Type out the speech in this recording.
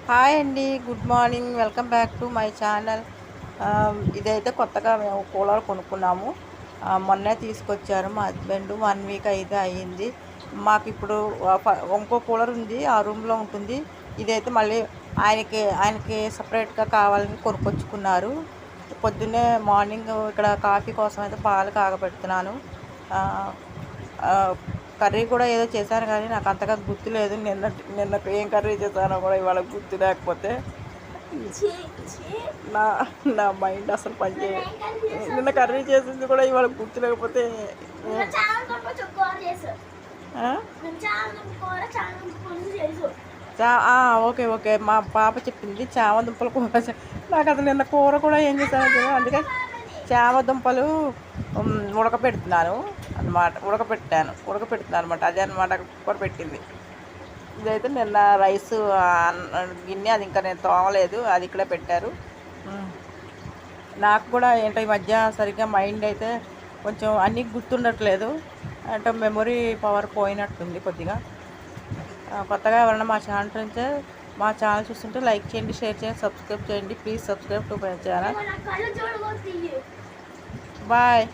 Hi అండి, good morning. Welcome back to my channel. ఇదైతే కొత్తగా మేము కూలర్ కొనుక్కున్నాము. మొన్నే తీసుకొచ్చారు మా హస్బెండ్. 1 వీక్ అయితే అయ్యింది. మాకు ఇప్పుడు ఇంకో కూలర్ ఉంది, ఆ రూమ్లో ఉంటుంది. ఇదైతే మళ్ళీ ఆయనకి సపరేట్గా కావాలని కొనుక్కొచ్చుకున్నారు. పొద్దున్నే మార్నింగ్ ఇక్కడ కాఫీ కోసం అయితే పాలు కాగబెడుతున్నాను. ఆ, ఆ, కర్రీ కూడా ఏదో చేశాను కానీ నాకు అంతగా గుర్తు లేదు. నిన్న ఏం కర్రీ చేశానో కూడా ఇవాళ గుర్తు లేకపోతే నా నా మైండ్ అసలు పనిచేయదు. నిన్న కర్రీ చేసింది కూడా ఇవాళ గుర్తు లేకపోతే ఓకే ఓకే, మా పాప చెప్పింది చామదుంపల కూర. నాకు అసలు నిన్న కూర కూడా ఏం చేశాను, అందుకే చామదుంపలు ఉడకపెడుతున్నాను అనమాట. ఉడకపెడుతున్నాను అనమాట. అదే అనమాట కుక్కర్ పెట్టింది. ఇదైతే నిన్న రైస్ గిన్నె, అది ఇంకా నేను తోమలేదు, అది ఇక్కడే పెట్టారు. నాకు కూడా ఏంటో ఈ మధ్య సరిగ్గా మైండ్ అయితే కొంచెం అన్నీ గుర్తుండట్లేదు. అంటే మెమొరీ పవర్ పోయినట్టుంది కొద్దిగా. కొత్తగా ఎవరైనా మా ఛానల్ చూస్తుంటే లైక్ చేయండి, షేర్ చేయండి, సబ్స్క్రైబ్ చేయండి. Please subscribe to my channel. Bye.